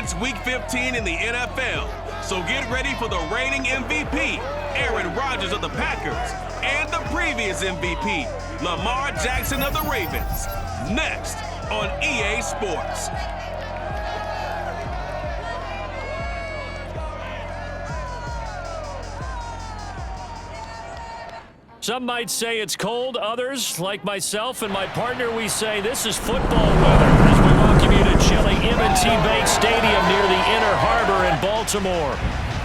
It's Week 15 in the NFL, so get ready for the reigning MVP, Aaron Rodgers of the Packers, and the previous MVP, Lamar Jackson of the Ravens, next on EA Sports. Some might say it's cold. Others, like myself and my partner, we say this is football weather as we welcome you to chilly M&T Bank Stadium near the Inner Harbor in Baltimore.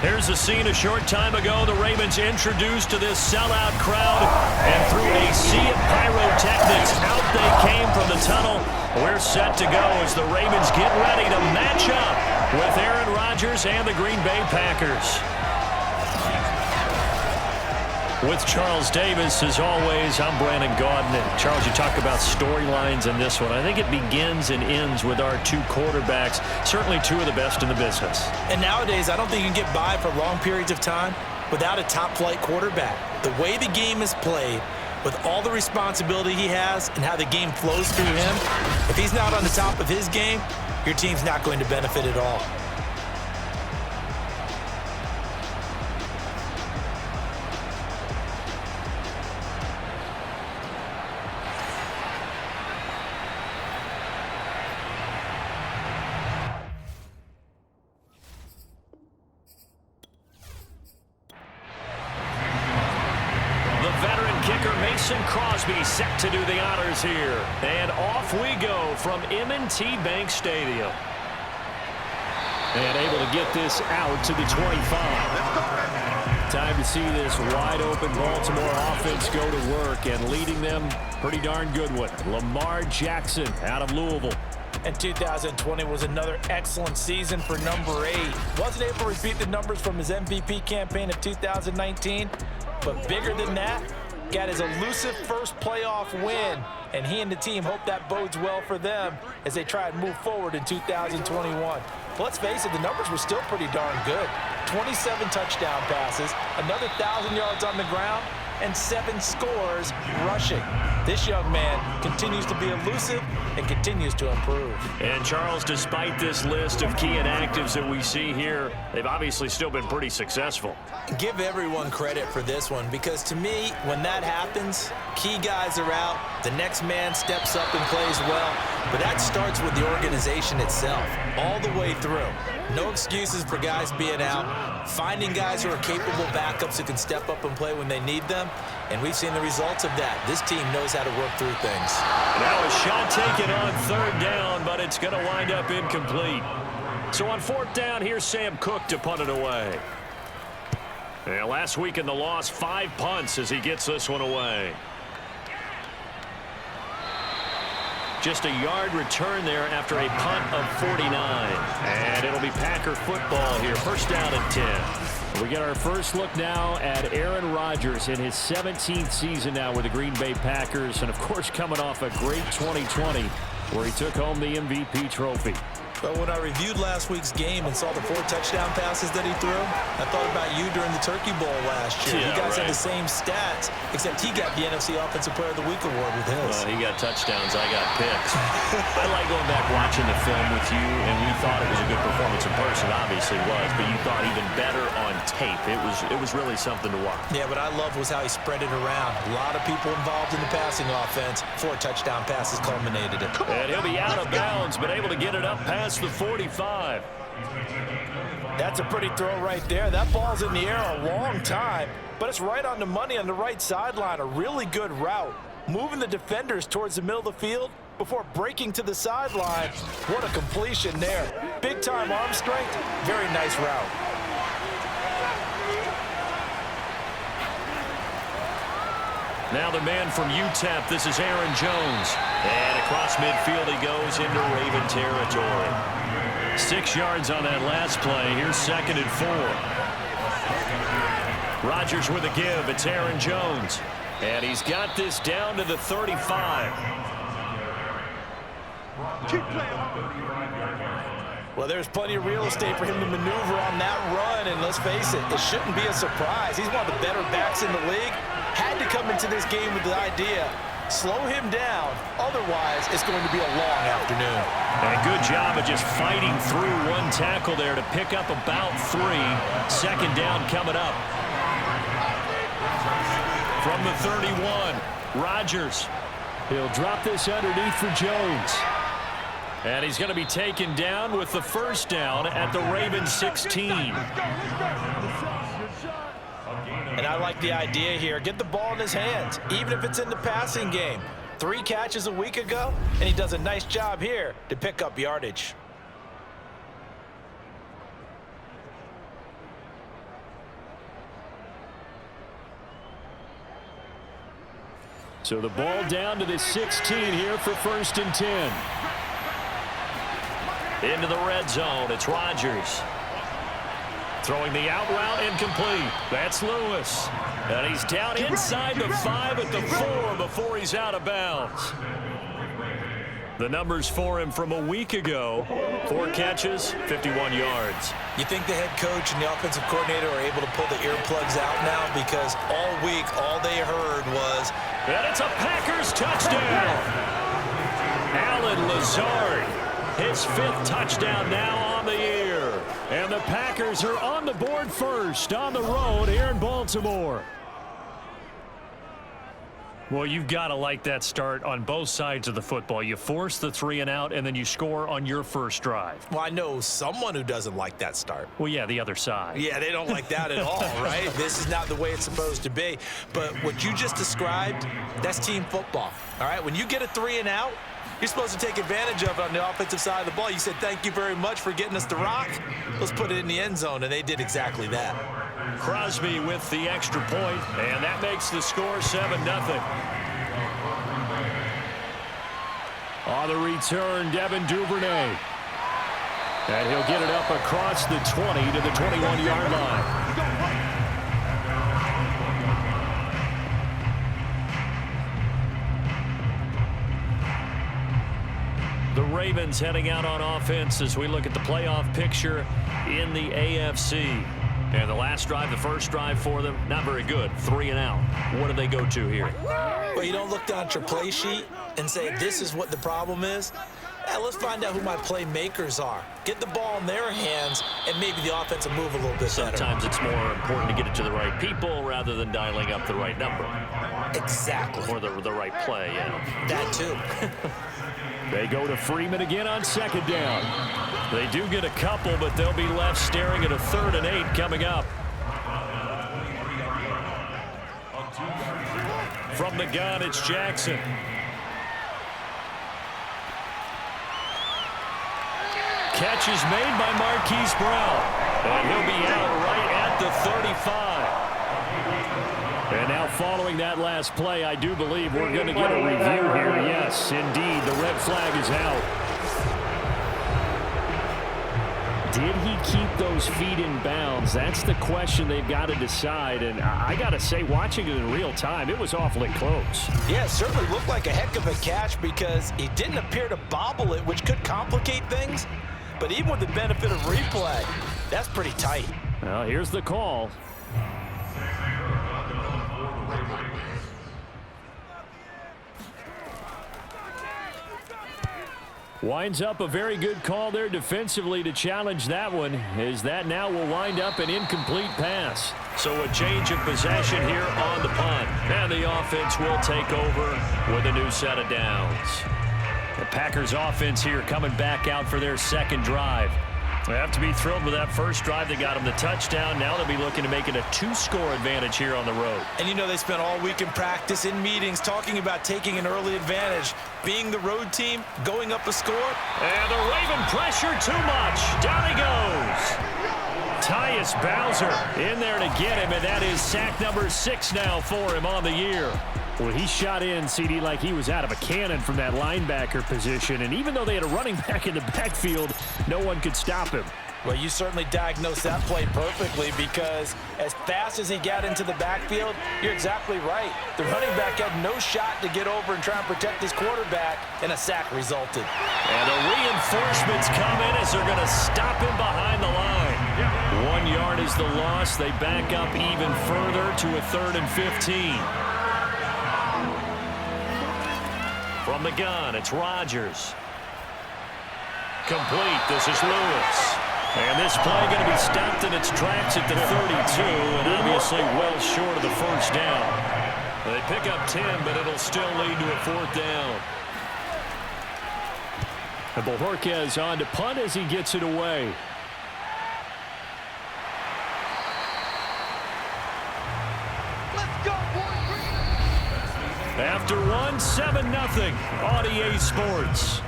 Here's a scene a short time ago. The Ravens introduced to this sellout crowd, and through a sea of pyrotechnics, out they came from the tunnel. We're set to go as the Ravens get ready to match up with Aaron Rodgers and the Green Bay Packers. With Charles Davis, as always, I'm Brandon Gaudin. And Charles, you talk about storylines in this one. I think it begins and ends with our two quarterbacks, certainly two of the best in the business. And nowadays, I don't think you can get by for long periods of time without a top-flight quarterback. The way the game is played, with all the responsibility he has and how the game flows through him, if he's not on the top of his game, your team's not going to benefit at all. Set to do the honors here. And off we go from M&T Bank Stadium. And able to get this out to the 25. Time to see this wide open Baltimore offense go to work, and leading them pretty darn good with it. Lamar Jackson out of Louisville. And 2020 was another excellent season for number 8. Wasn't able to repeat the numbers from his MVP campaign of 2019, but bigger than that, got his elusive first playoff win, and he and the team hope that bodes well for them as they try and move forward in 2021. But let's face it, the numbers were still pretty darn good. 27 touchdown passes, another 1,000 yards on the ground, and 7 scores rushing. This young man continues to be elusive and continues to improve. And Charles, despite this list of key inactives that we see here, they've obviously still been pretty successful. Give everyone credit for this one, because to me, when that happens, key guys are out, the next man steps up and plays well, but that starts with the organization itself, all the way through. No excuses for guys being out, finding guys who are capable backups who can step up and play when they need them, and we've seen the results of that. This team knows how to work through things. Now a shot taken on third down, but it's going to wind up incomplete. So on fourth down, here's Sam Cook to punt it away. And last week in the loss, 5 punts as he gets this one away. Just a yard return there after a punt of 49. And it'll be Packer football here. First down and 10. We get our first look now at Aaron Rodgers in his 17th season now with the Green Bay Packers. And, of course, coming off a great 2020 where he took home the MVP trophy. But when I reviewed last week's game and saw the 4 touchdown passes that he threw, I thought about you during the Turkey Bowl last year. Yeah, you guys right. had the same stats, except he got the NFC Offensive Player of the Week award with his. Well, he got touchdowns. I got picks. I like going back watching the film with you, and we thought it was a good performance in person. Obviously was, but you thought even better on tape. It was really something to watch. Yeah, what I loved was how he spread it around. A lot of people involved in the passing offense. 4 touchdown passes culminated it. And he'll be out of bounds, but able to get it up past the 45. That's a pretty throw right there. That ball's in the air a long time, but it's right on the money on the right sideline. A really good route. Moving the defenders towards the middle of the field before breaking to the sideline. What a completion there. Big-time arm strength. Very nice route. Now the man from UTEP, this is Aaron Jones. And across midfield he goes into Raven territory. 6 yards on that last play. Here's 2nd and 4. Rodgers with a give. It's Aaron Jones. And he's got this down to the 35. Well, there's plenty of real estate for him to maneuver on that run, and let's face it, it shouldn't be a surprise. He's one of the better backs in the league. Had to come into this game with the idea, Slow him down. Otherwise, it's going to be a long afternoon. And good job of just fighting through one tackle there to pick up about 3. Second down coming up. From the 31, Rodgers. He'll drop this underneath for Jones. And he's going to be taken down with the first down at the Ravens 16. And I like the idea here. Get the ball in his hands, even if it's in the passing game. 3 catches a week ago, and he does a nice job here to pick up yardage. So the ball down to the 16 here for 1st and 10. Into the red zone, it's Rodgers. Throwing the out route incomplete. That's Lewis. And he's down inside the 5 at the 4 before he's out of bounds. The numbers for him from a week ago: 4 catches, 51 yards. You think the head coach and the offensive coordinator are able to pull the earplugs out now? Because all week, all they heard was... And it's a Packers touchdown. Allen Lazard, his 5th touchdown now on the year. And the Packers are on the board first on the road here in Baltimore. Well, you've got to like that start on both sides of the football. You force the 3 and out, and then you score on your first drive. Well, I know someone who doesn't like that start. Well, yeah, the other side. Yeah, they don't like that at all, right? This is not the way it's supposed to be. But what you just described, that's team football, all right? When you get a 3 and out, you're supposed to take advantage of it on the offensive side of the ball. You said, thank you very much for getting us the rock. Let's put it in the end zone, and they did exactly that. Crosby with the extra point, and that makes the score 7-0. On the return, Devin Duvernay. And he'll get it up across the 20 to the 21-yard line. The Ravens heading out on offense as we look at the playoff picture in the AFC. And the last drive, the first drive for them, not very good. 3 and out. What do they go to here? Well, you don't look down at your play sheet and say, this is what the problem is. Yeah, let's find out who my playmakers are. Get the ball in their hands, and maybe the offense will move a little bit better. Sometimes it's more important to get it to the right people rather than dialing up the right number. Exactly. Or the right play, yeah. That too. They go to Freeman again on 2nd down. They do get a couple, but they'll be left staring at a 3rd and 8 coming up. From the gun, it's Jackson. Catch is made by Marquise Brown. And he'll be out right at the 35. And now following that last play, I do believe we're going to get a review here. Yes, indeed, the red flag is out. Did he keep those feet in bounds? That's the question they've got to decide. And I got to say, watching it in real time, it was awfully close. Yeah, it certainly looked like a heck of a catch because he didn't appear to bobble it, which could complicate things. But even with the benefit of replay, that's pretty tight. Well, here's the call. Winds up a very good call there defensively to challenge that one, as that now will wind up an incomplete pass. So a change of possession here on the punt. And the offense will take over with a new set of downs. The Packers offense here coming back out for their second drive. They have to be thrilled with that first drive. They got them the touchdown. Now they'll be looking to make it a 2-score advantage here on the road. And you know they spent all week in practice, in meetings, talking about taking an early advantage. Being the road team, going up a score. And the Raven pressure too much. Down he goes. Tyus Bowser in there to get him, and that is sack number 6 now for him on the year. Well, he shot in, CD, like he was out of a cannon from that linebacker position. And even though they had a running back in the backfield, no one could stop him. Well, you certainly diagnosed that play perfectly because as fast as he got into the backfield, you're exactly right. The running back had no shot to get over and try and protect his quarterback, and a sack resulted. And the reinforcements come in as they're going to stop him behind the line. 1 yard is the loss. They back up even further to a 3rd and 15. From the gun, it's Rodgers. Complete. This is Lewis. And this play going to be stopped in its tracks at the 32, and obviously well short of the first down. They pick up 10, but it'll still lead to a 4th down. And Bojorquez on to punt as he gets it away. After one, 7-0 on EA Sports.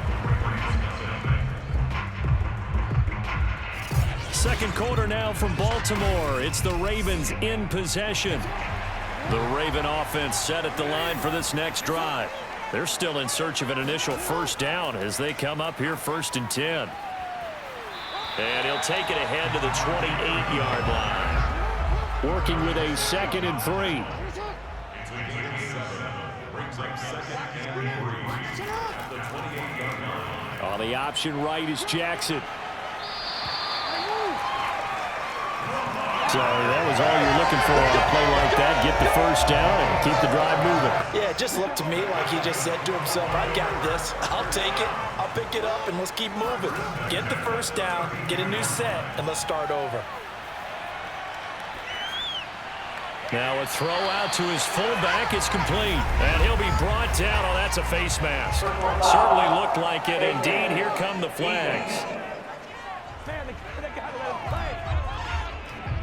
Second quarter now from Baltimore. It's the Ravens in possession. The Raven offense set at the line for this next drive. They're still in search of an initial first down as they come up here 1st and 10. And he'll take it ahead to the 28-yard line. Working with a 2nd and 3. On the option right is Jackson. So that was all you're looking for on a play like that. Get the first down and keep the drive moving. Yeah, it just looked to me like he just said to himself, I got this. I'll take it. I'll pick it up, and let's keep moving. Get the first down, get a new set, and let's start over. Now a throw out to his fullback. It's complete. And he'll be brought down. Oh, that's a face mask. Certainly looked like it. Indeed, here come the flags.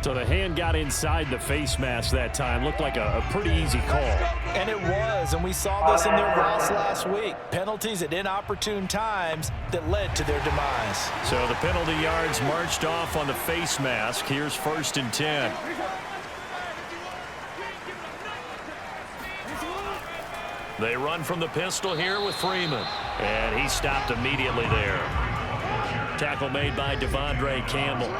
So the hand got inside the face mask that time. Looked like a pretty easy call. And it was, and we saw this in their loss last week. Penalties at inopportune times that led to their demise. So the penalty yards marched off on the face mask. Here's 1st and 10. They run from the pistol here with Freeman. And he stopped immediately there. Tackle made by Devondre Campbell.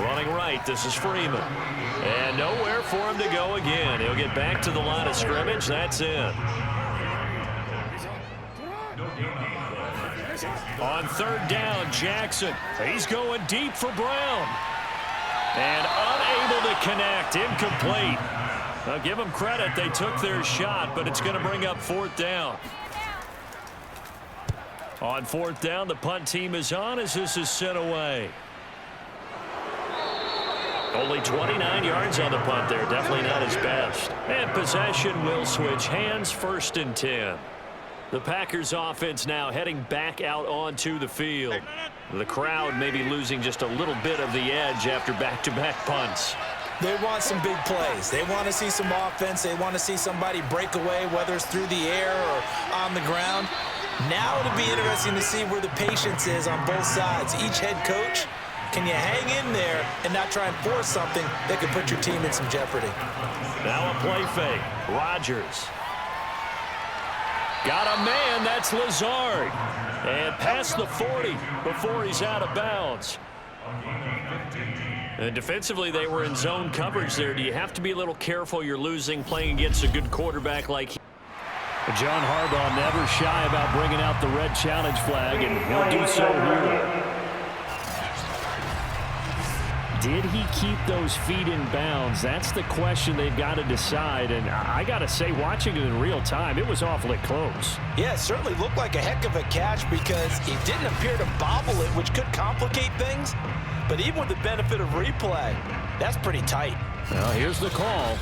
Running right, this is Freeman. And nowhere for him to go again. He'll get back to the line of scrimmage. That's in. On 3rd down, Jackson. He's going deep for Brown. And unable to connect. Incomplete. Now give them credit. They took their shot, but it's going to bring up 4th down. On 4th down, the punt team is on as this is sent away. Only 29 yards on the punt there. Definitely not his best. And possession will switch hands. 1st and 10. The Packers offense now heading back out onto the field. The crowd may be losing just a little bit of the edge after back-to-back punts. They want some big plays. They want to see some offense. They want to see somebody break away, whether it's through the air or on the ground. Now it'll be interesting to see where the patience is on both sides. Each head coach, can you hang in there and not try and force something that could put your team in some jeopardy? Now a play fake. Rodgers. Got a man. That's Lazard. And past the 40 before he's out of bounds. And defensively, they were in zone coverage there. Do you have to be a little careful? You're losing playing against a good quarterback like he. John Harbaugh never shy about bringing out the red challenge flag, and he'll do so here. Did he keep those feet in bounds? That's the question they've got to decide. And I got to say, watching it in real time, it was awfully close. Yeah, it certainly looked like a heck of a catch because he didn't appear to bobble it, which could complicate things. But even with the benefit of replay, that's pretty tight. Well, here's the call.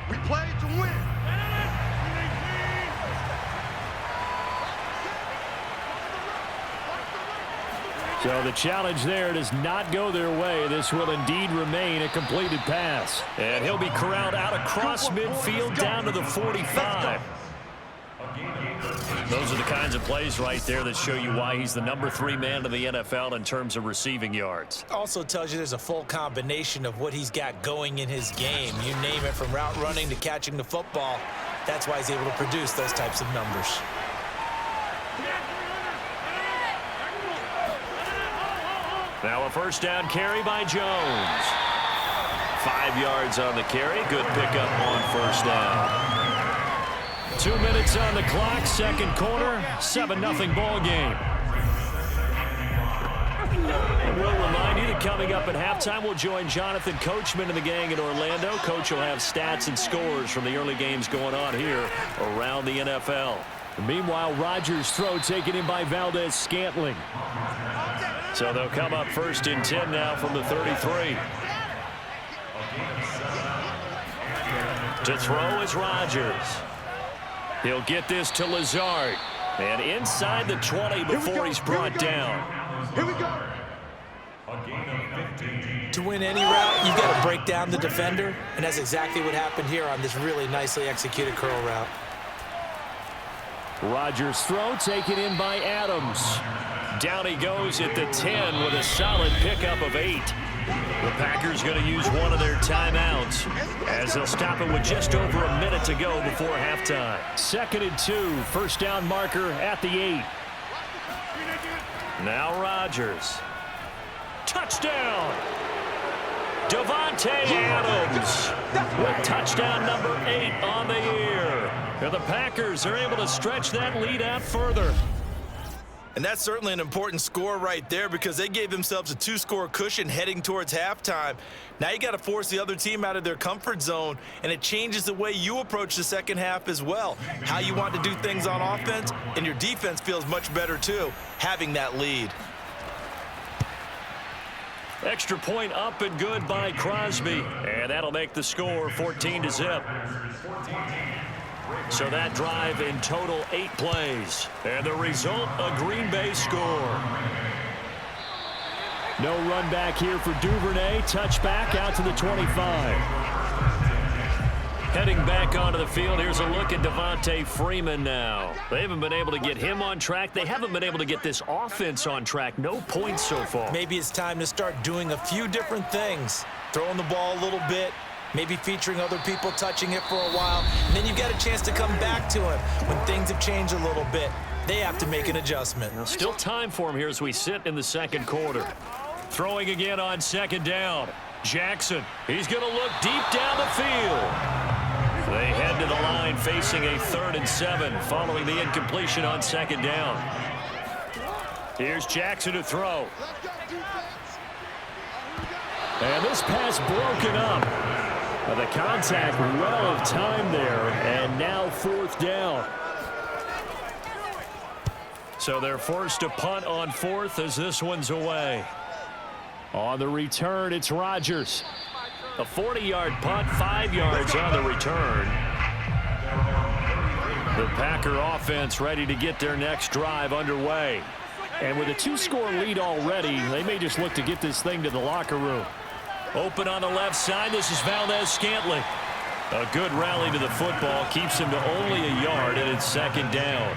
We played to win. So the challenge there does not go their way. This will indeed remain a completed pass. And he'll be corralled out across midfield down to the 45. Those are the kinds of plays right there that show you why he's the #3 man in the NFL in terms of receiving yards. Also tells you there's a full combination of what he's got going in his game. You name it, from route running to catching the football. That's why he's able to produce those types of numbers. Now a first down carry by Jones. 5 yards on the carry. Good pickup on first down. 2 minutes on the clock, second quarter, 7-0 ball game. And we'll remind you the And coming up at halftime, we'll join Jonathan Coachman and the gang in Orlando. Coach will have stats and scores from the early games going on here around the NFL. Meanwhile, Rodgers' throw taken in by Valdez-Scantling. So they'll come up 1st and 10 now from the 33. To throw is Rodgers. He'll get this to Lazard. And inside the 20 before he's brought down. Here we go. To win any route, you've got to break down the defender, and that's exactly what happened here on this really nicely executed curl route. Rodgers' throw taken in by Adams. Down he goes at the 10 with a solid pickup of 8. The Packers going to use one of their timeouts as they'll stop it with just over a minute to go before halftime. 2nd and 2, first down marker at the 8. Now Rodgers. Touchdown! Davante Adams with touchdown number 8 on the year. And the Packers are able to stretch that lead out further. And that's certainly an important score right there because they gave themselves a 2-score cushion heading towards halftime. Now you got to force the other team out of their comfort zone, and it changes the way you approach the second half as well. How you want to do things on offense, and your defense feels much better too, having that lead. Extra point up and good by Crosby. And that'll make the score 14-0. So that drive in total 8 plays. And the result, a Green Bay score. No run back here for Duvernay. Touchback out to the 25. Heading back onto the field, here's a look at Devontae Freeman now. They haven't been able to get him on track. They haven't been able to get this offense on track. No points so far. Maybe it's time to start doing a few different things. Throwing the ball a little bit, maybe featuring other people touching it for a while, and then you've got a chance to come back to him when things have changed a little bit. They have to make an adjustment. Now, still time for him here as we sit in the second quarter. Throwing again on 2nd down. Jackson, he's going to look deep down the field. They head to the line facing a 3rd and 7 following the incompletion on 2nd down. Here's Jackson to throw. And this pass broken up. The contact well of time there, and now 4th down. So they're forced to punt on 4th as this one's away. On the return, it's Rodgers. A 40-yard punt, 5 yards on the return. The Packer offense ready to get their next drive underway. And with a 2-score lead already, they may just look to get this thing to the locker room. Open on the left side, this is Valdez-Scantling. A good rally to the football, keeps him to only a yard, and it's 2nd down.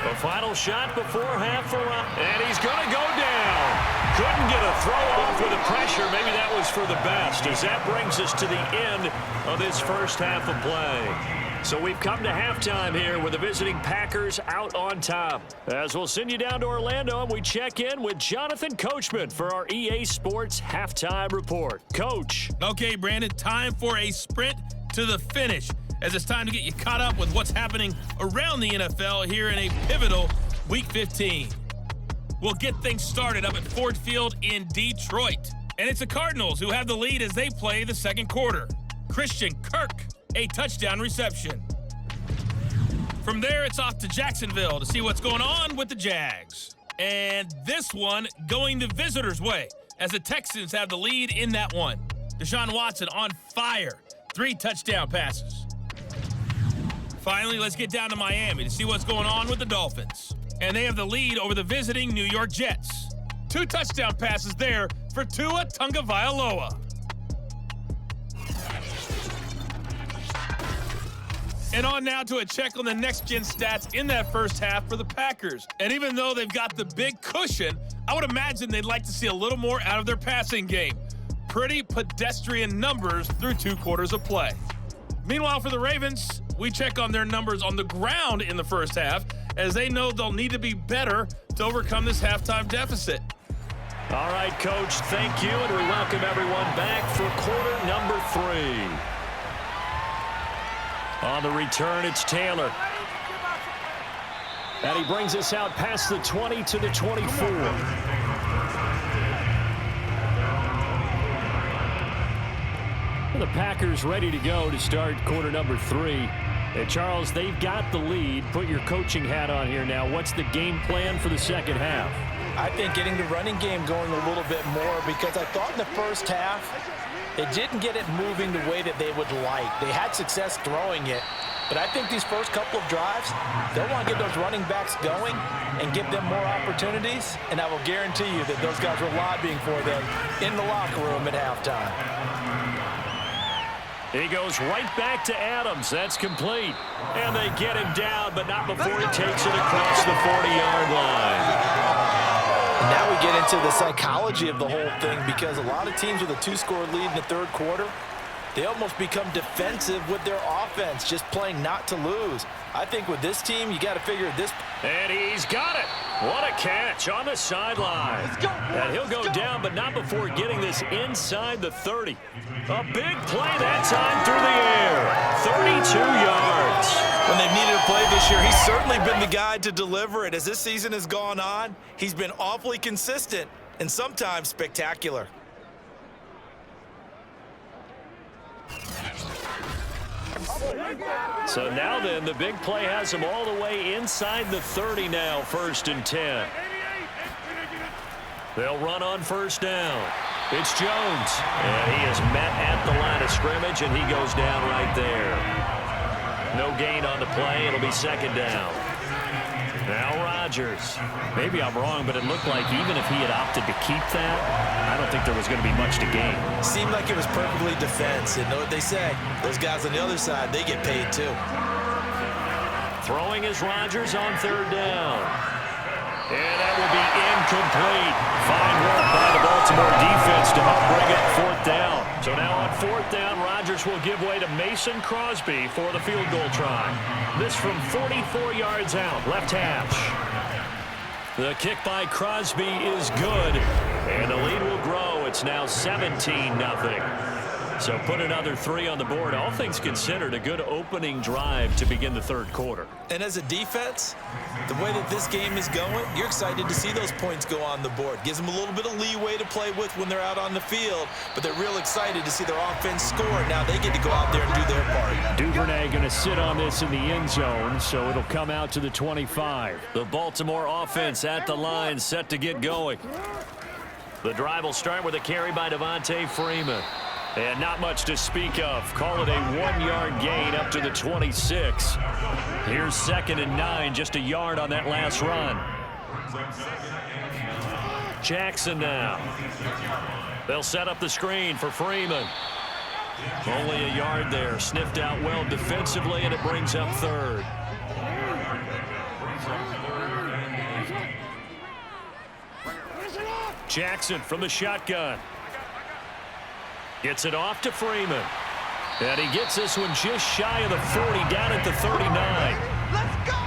The final shot before half around, and he's going to go down. Couldn't get a throw off with the pressure. Maybe that was for the best, as that brings us to the end of this first half of play. So we've come to halftime here with the visiting Packers out on top. As we'll send you down to Orlando, and we check in with Jonathan Coachman for our EA Sports Halftime Report. Coach. Okay, Brandon, time for a sprint to the finish, as it's time to get you caught up with what's happening around the NFL here in a pivotal Week 15. We'll get things started up at Ford Field in Detroit. And it's the Cardinals who have the lead as they play the second quarter. Christian Kirk, a touchdown reception. From there, it's off to Jacksonville to see what's going on with the Jags. And this one going the visitors' way as the Texans have the lead in that one. Deshaun Watson on fire. 3 touchdown passes. Finally, let's get down to Miami to see what's going on with the Dolphins. And they have the lead over the visiting New York Jets. 2 touchdown passes there for Tua Tagovailoa. And on now to a check on the next-gen stats in that first half for the Packers. And even though they've got the big cushion, I would imagine they'd like to see a little more out of their passing game. Pretty pedestrian numbers through 2 quarters of play. Meanwhile, for the Ravens, we check on their numbers on the ground in the first half, as they know they'll need to be better to overcome this halftime deficit. All right, Coach, thank you, and we welcome everyone back for quarter number 3. On the return, it's Taylor. And he brings us out past the 20 to the 24. The Packers ready to go to start quarter number 3. And Charles, they've got the lead. Put your coaching hat on here now. What's the game plan for the second half? I think getting the running game going a little bit more, because I thought in the first half they didn't get it moving the way that they would like. They had success throwing it, but I think these first couple of drives, they'll want to get those running backs going and give them more opportunities, and I will guarantee you that those guys were lobbying for them in the locker room at halftime. He goes right back to Adams. That's complete. And they get him down, but not before he takes it across the 40-yard line. And now we get into the psychology of the whole thing, because a lot of teams with a 2-score lead in the third quarter, they almost become defensive with their offense, just playing not to lose. I think with this team, you got to figure this. And he's got it. What a catch on the sideline. And he'll go down, but not before getting this inside the 30. A big play that time through the air. 32 yards. When they've needed a play this year, he's certainly been the guy to deliver it. As this season has gone on, he's been awfully consistent and sometimes spectacular. So now then, the big play has him all the way inside the 30 now, 1st and 10. They'll run on first down. It's Jones, and he is met at the line of scrimmage, and he goes down right there. No gain on the play. It'll be 2nd down. Now Rodgers. Maybe I'm wrong, but it looked like even if he had opted to keep that, I don't think there was going to be much to gain. Seemed like it was perfectly defense. And know what they say? Those guys on the other side, they get paid too. Throwing is Rodgers on 3rd down. And that will be incomplete. Fine work by the Baltimore defense to help bring up 4th down. So now on 4th down, Rodgers will give way to Mason Crosby for the field goal try. This from 44 yards out, left hash. The kick by Crosby is good, and the lead will grow. It's now 17-0. So put another 3 on the board. All things considered, a good opening drive to begin the third quarter. And as a defense, the way that this game is going, you're excited to see those points go on the board. Gives them a little bit of leeway to play with when they're out on the field, but they're real excited to see their offense score. Now they get to go out there and do their part. Duvernay going to sit on this in the end zone, so it'll come out to the 25. The Baltimore offense at the line, set to get going. The drive will start with a carry by Devontae Freeman. And not much to speak of. Call it a 1-yard gain up to the 26. Here's 2nd and 9, just a yard on that last run. Jackson now. They'll set up the screen for Freeman. Only a yard there. Sniffed out well defensively, and it brings up 3rd. Jackson from the shotgun. Gets it off to Freeman. And he gets this one just shy of the 40, down at the 39. Let's go!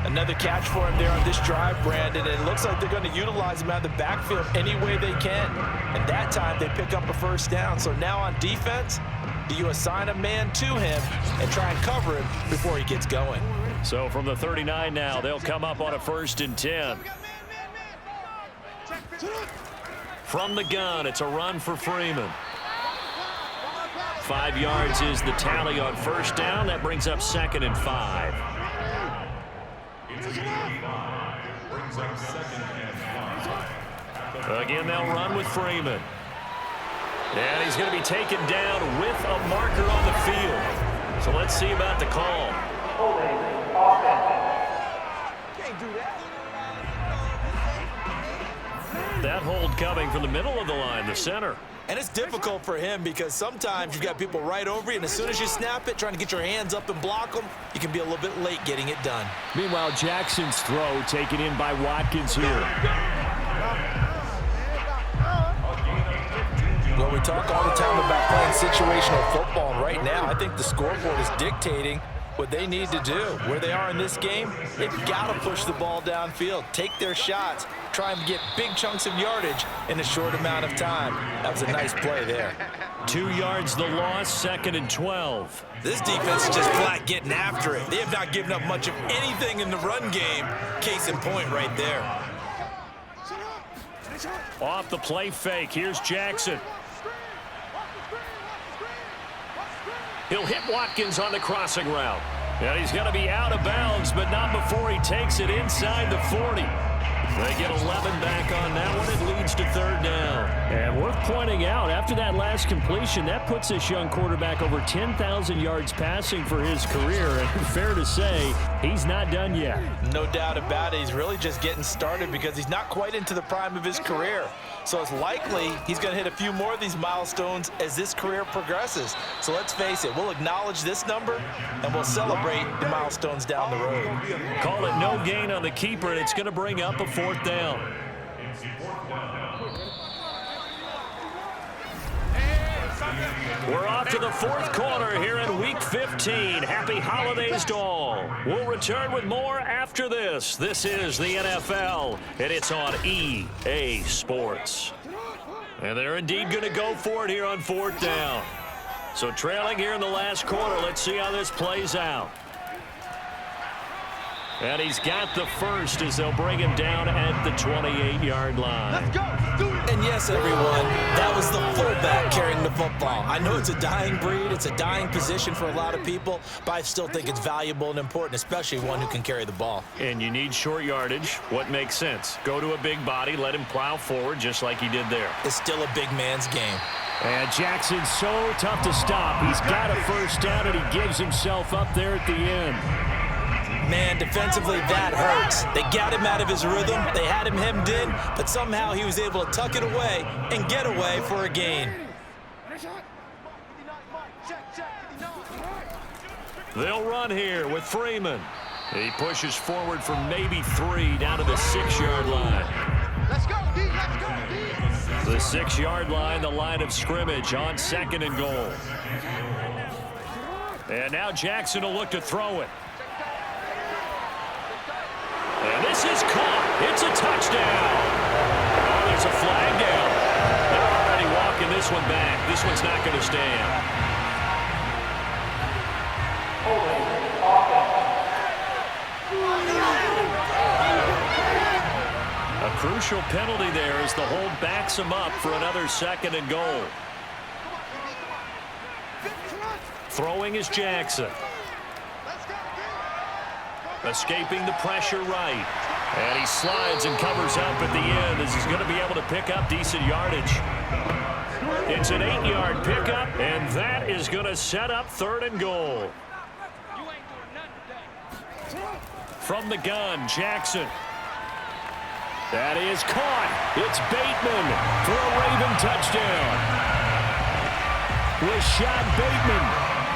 Another catch for him there on this drive, Brandon. And it looks like they're going to utilize him out of the backfield any way they can. And that time they pick up a 1st down. So now on defense, do you assign a man to him and try and cover him before he gets going? So from the 39 now, they'll come up on a 1st and 10. From the gun, it's a run for Freeman. 5 yards is the tally on 1st down. That brings up 2nd and 5. Again, they'll run with Freeman. And he's going to be taken down with a marker on the field. So let's see about the call. Can't do that. That hold coming from the middle of the line, the center. And it's difficult for him because sometimes you've got people right over you, and as soon as you snap it, trying to get your hands up and block them, you can be a little bit late getting it done. Meanwhile, Jackson's throw taken in by Watkins here. Well, we talk all the time about playing situational football, and right now I think the scoreboard is dictating what they need to do. Where they are in this game, they've got to push the ball downfield, take their shots, try and get big chunks of yardage in a short amount of time. That was a nice play there. 2 yards the loss, 2nd and 12. This defense is just flat getting after it. They have not given up much of anything in the run game. Case in point right there. Off the play fake, here's Jackson. He'll hit Watkins on the crossing route. And he's going to be out of bounds, but not before he takes it inside the 40. They get 11 back on that one. It leads to 3rd down. And worth pointing out, after that last completion, that puts this young quarterback over 10,000 yards passing for his career. And fair to say, he's not done yet. No doubt about it. He's really just getting started because he's not quite into the prime of his career. So it's likely he's going to hit a few more of these milestones as this career progresses. So let's face it, we'll acknowledge this number and we'll celebrate the milestones down the road. Call it no gain on the keeper, and it's going to bring up a 4th down. We're off to the 4th quarter here in Week 15. Happy holidays to all. We'll return with more after this. This is the NFL, and it's on EA Sports. And they're indeed going to go for it here on 4th down. So trailing here in the last quarter, let's see how this plays out. And he's got the first as they'll bring him down at the 28-yard line. Let's go. Do it. And yes, everyone, that was the fullback carrying the football. I know it's a dying breed. It's a dying position for a lot of people, but I still think it's valuable and important, especially one who can carry the ball. And you need short yardage. What makes sense? Go to a big body, let him plow forward just like he did there. It's still a big man's game. And Jackson's so tough to stop. He's got a first down, and he gives himself up there at the end. Man, defensively, that hurts. They got him out of his rhythm. They had him hemmed in, but somehow he was able to tuck it away and get away for a gain. They'll run here with Freeman. He pushes forward for maybe 3 down to the 6-yard line. Let's go, D. Let's go, D. The 6-yard line, the line of scrimmage on 2nd and goal. And now Jackson will look to throw it. And this is caught. It's a touchdown. Oh, there's a flag down. They're already walking this one back. This one's not going to stand. A crucial penalty there as the hold backs him up for another 2nd and goal. Throwing is Jackson. Escaping the pressure right. And he slides and covers up at the end as he's going to be able to pick up decent yardage. It's an 8-yard pickup, and that is going to set up 3rd and goal. From the gun, Jackson. That is caught. It's Bateman for a Raven touchdown. Rashad Bateman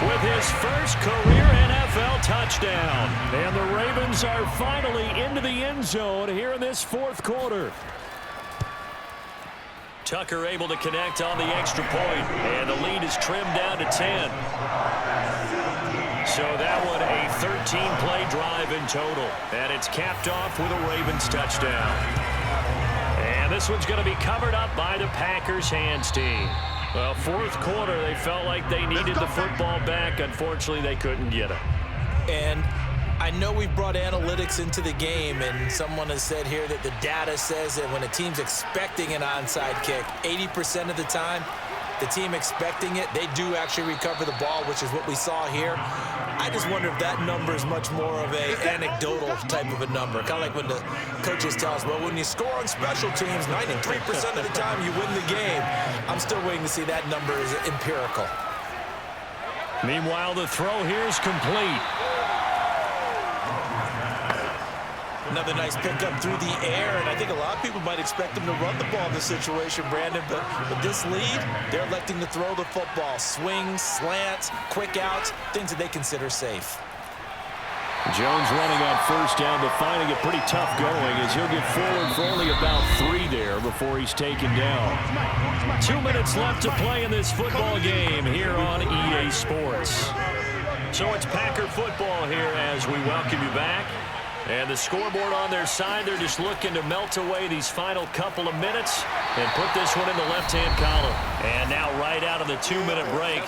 with his first career NFL touchdown. And the Ravens are finally into the end zone here in this 4th quarter. Tucker able to connect on the extra point, and the lead is trimmed down to 10. So that one a 13-play drive in total, and it's capped off with a Ravens touchdown. And this one's going to be covered up by the Packers hands team. Well, 4th quarter, they felt like they needed the football back. Unfortunately, they couldn't get it. And I know we've brought analytics into the game, and someone has said here that the data says that when a team's expecting an onside kick, 80% of the time, the team expecting it, they do actually recover the ball, which is what we saw here. I just wonder if that number is much more of a anecdotal type of a number. Kind of like when the coaches tell us, well, when you score on special teams, 93% of the time you win the game. I'm still waiting to see that number is empirical. Meanwhile, the throw here is complete. Another nice pickup through the air, and I think a lot of people might expect them to run the ball in this situation, Brandon, but with this lead, they're electing to throw the football. Swings, slants, quick outs, things that they consider safe. Jones running on first down, but finding it pretty tough going as he'll get forward for only about 3 there before he's taken down. 2 minutes left to play in this football game here on EA Sports. So it's Packer football here as we welcome you back. And the scoreboard on their side, they're just looking to melt away these final couple of minutes and put this one in the left-hand column. And now right out of the 2-minute break,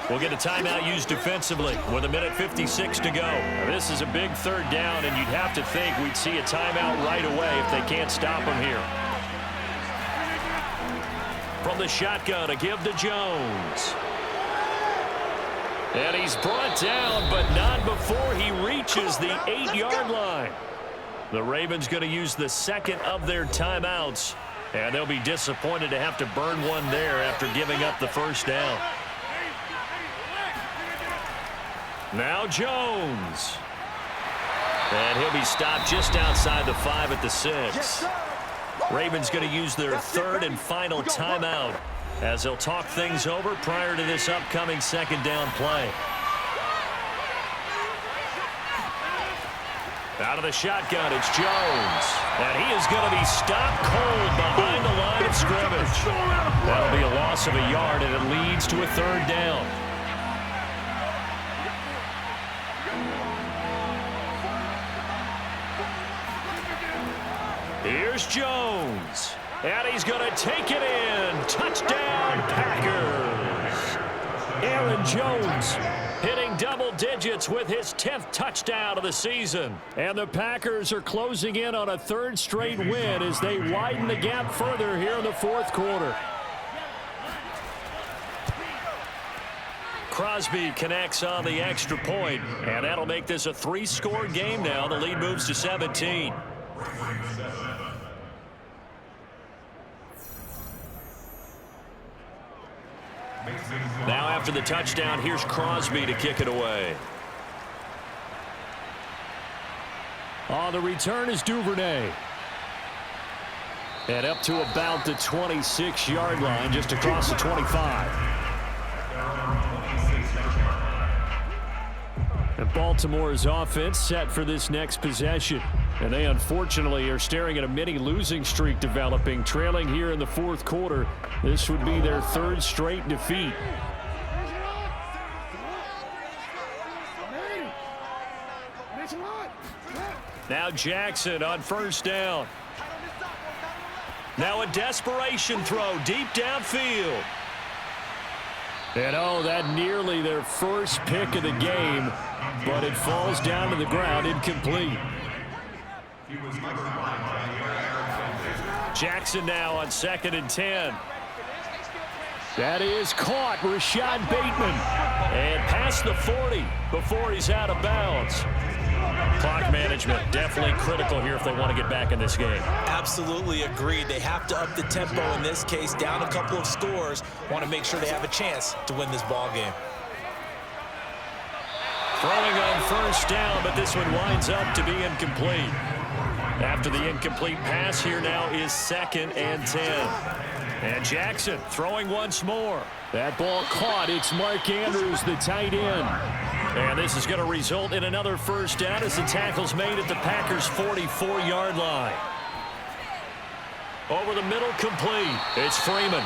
we'll get a timeout used defensively with 1:56 to go. Now, this is a big third down, and you'd have to think we'd see a timeout right away if they can't stop them here. From the shotgun, a give to Jones. And he's brought down, but not before he reaches the 8-yard line. The Ravens going to use the second of their timeouts, and they'll be disappointed to have to burn one there after giving up the first down. Now Jones. And he'll be stopped just outside the 5 at the 6. Ravens going to use their third and final timeout as they'll talk things over prior to this upcoming second down play. Out of the shotgun, it's Jones. And he is going to be stopped cold behind the line of scrimmage. That'll be a loss of a yard, and it leads to a third down. Here's Jones. And he's going to take it in. Touchdown, Packers. Aaron Jones hitting double digits with his 10th touchdown of the season. And the Packers are closing in on a third straight win as they widen the gap further here in the fourth quarter. Crosby connects on the extra point, and that'll make this a 3-score game now. The lead moves to 17. Now after the touchdown, here's Crosby to kick it away. On the return is Duvernay. And up to about the 26-yard line, just across the 25. And Baltimore's offense set for this next possession. And they unfortunately are staring at a mini losing streak developing, trailing here in the fourth quarter. This would be their third straight defeat. Now Jackson on first down. Now a desperation throw deep downfield. And oh, that nearly their first pick of the game, but it falls down to the ground incomplete. Jackson now on 2nd and 10. That is caught, Rashad Bateman. And past the 40 before he's out of bounds. Clock management definitely critical here if they want to get back in this game. Absolutely agreed. They have to up the tempo in this case, down a couple of scores. Want to make sure they have a chance to win this ball game. Throwing on first down, but this one winds up to be incomplete. After the incomplete pass, here now is 2nd and 10. And Jackson throwing once more. That ball caught. It's Mark Andrews, the tight end. And this is going to result in another first down as the tackle's made at the Packers' 44-yard line. Over the middle, complete. It's Freeman.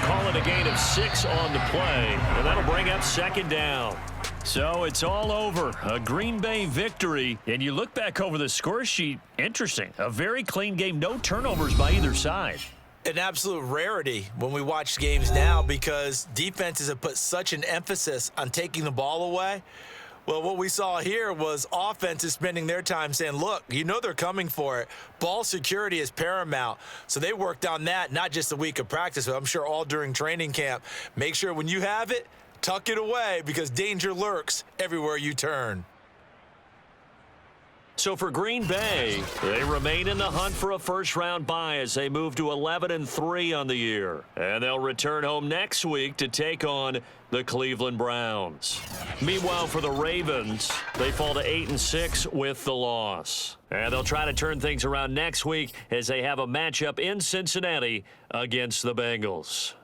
Call it a gain of 6 on the play, and that'll bring up 2nd down. So it's all over. A Green Bay victory. And you look back over the score sheet, interesting. A very clean game, no turnovers by either side. An absolute rarity when we watch games now because defenses have put such an emphasis on taking the ball away. Well, what we saw here was offenses spending their time saying, look, you know they're coming for it. Ball security is paramount. So they worked on that, not just a week of practice, but I'm sure all during training camp. Make sure when you have it, tuck it away because danger lurks everywhere you turn. So for Green Bay, they remain in the hunt for a first-round bye as they move to 11-3 on the year. And they'll return home next week to take on the Cleveland Browns. Meanwhile, for the Ravens, they fall to 8-6 with the loss. And they'll try to turn things around next week as they have a matchup in Cincinnati against the Bengals.